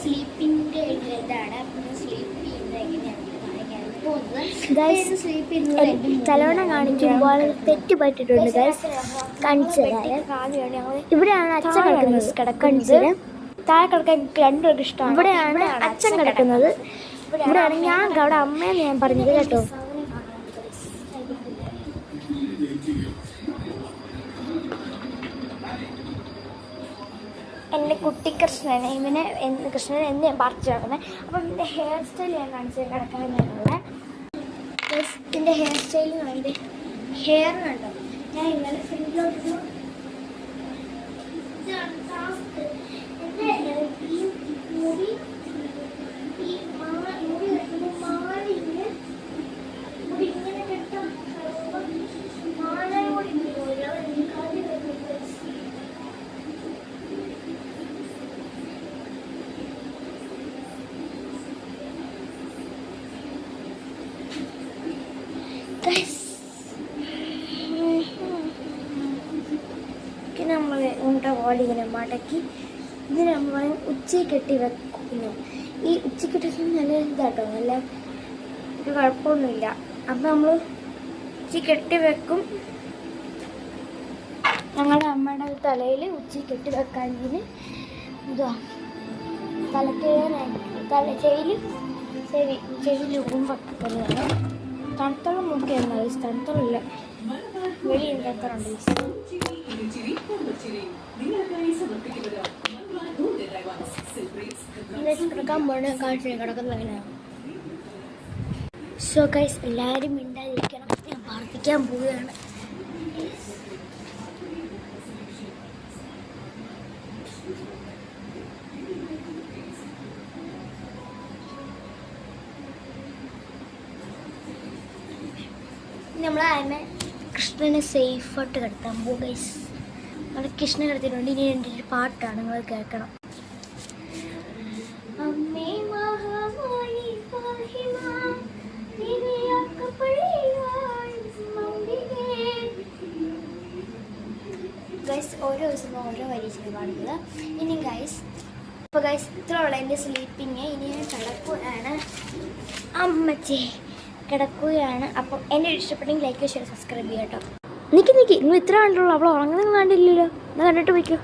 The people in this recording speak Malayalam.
സ്ലീപ്പിൻ്റെ ഇതാണ്. തലവണ കാണിക്കുമ്പോൾ തെറ്റ് പറ്റിയിട്ടുണ്ട് ഗൈസ്. കാണിച്ചു ഇവിടെയാണ് അച്ഛൻ കിടക്കുന്നത്. കിടക്കുന്നത് താഴെ കിടക്കാൻ രണ്ടുപേർക്ക് ഇഷ്ടമാണ്. ഇവിടെയാണ് അച്ഛൻ കിടക്കുന്നത്. ഇവിടെയാണ് ഞാൻ അവിടെ അമ്മയെന്ന് ഞാൻ പറഞ്ഞത് കേട്ടോ. എൻ്റെ കുട്ടി കൃഷ്ണൻ, ഇവനെ കൃഷ്ണൻ എന്ന് ഞാൻ പറിച്ചു കിടക്കുന്നത്. അപ്പം ഇതിൻ്റെ ഹെയർ സ്റ്റൈൽ ഞാൻ കാണിച്ചു കിടക്കാനുള്ള ഇതിൻ്റെ ഹെയർ സ്റ്റൈൽ കണ്ട് ഹെയർ കണ്ടോ. ഞാൻ ഇന്നലെ ഫ്രണ്ടിലോട്ട് മുടി കെട്ടുമ്പോൾ മാറി മുടി ഇങ്ങനെ കെട്ടാൻ മാല കൂടി നമ്മൾ ഉണ്ട പോലെ ഇങ്ങനെ മടക്കി ഇത് നമ്മൾ ഉച്ചയിൽ കെട്ടി വെക്കുന്നു. ഈ ഉച്ചയ്ക്ക് കെട്ടി നല്ല ഇതാട്ടോ, നല്ല ഒരു കുഴപ്പമൊന്നുമില്ല. അപ്പം നമ്മൾ ഉച്ചയിൽ കെട്ടി വെക്കും. ഞങ്ങളുടെ അമ്മയുടെ തലയിൽ ഉച്ചയിൽ കെട്ടി വെക്കാനെങ്കിൽ ഇതാ ചെവിയിൽ ഉറുമ്പൊക്കെ തന്നെയാണ്. തണുത്തോളം നോക്കിയാണ് തണുത്തോളില്ല, വെളിയിൽ തണുത്തോളുണ്ട്. കിടക്കാൻ പോണ കാഴ്ച കിടക്കുന്നത് എങ്ങനെയാണ്. സോ ഗൈസ് എല്ലാവരും മിണ്ടാതിരിക്കണം, ഞാൻ പ്രാർത്ഥിക്കാൻ പോവുകയാണ്. നമ്മൾ അതിനെ കൃഷ്ണനെ സേഫായിട്ട് കിടത്താൻ പോകും ഗൈസ്. നമ്മൾ കൃഷ്ണൻ കിടത്തിയിട്ടുണ്ട്. ഇനി എൻ്റെ ഒരു പാട്ടാണ്, നിങ്ങൾ കേൾക്കണം. ഗൈസ് ഓരോ ദിവസം ഓരോ പരീക്ഷകൾ പാടുന്നത്. ഇനി ഗൈസ് അപ്പോൾ ഗൈസ് ഇത്രയുള്ള എൻ്റെ സ്ലീപ്പിങ്. ഇനി ഞാൻ കിടക്കുകയാണ്. അമ്മച്ചേ കിടക്കുകയാണ്. അപ്പം എന്നെ ഇഷ്ടപ്പെട്ടെങ്കിൽ ലൈക്ക് ഷെയർ സബ്സ്ക്രൈബ് ചെയ്യാം കേട്ടോ. നിൽക്കി നിങ്ങൾ ഇത്ര കണ്ടുള്ളൂ. അവൾ ഉറങ്ങുന്നത് കണ്ടില്ലല്ലോ. എന്നാൽ കണ്ടിട്ട് വയ്ക്കൂ.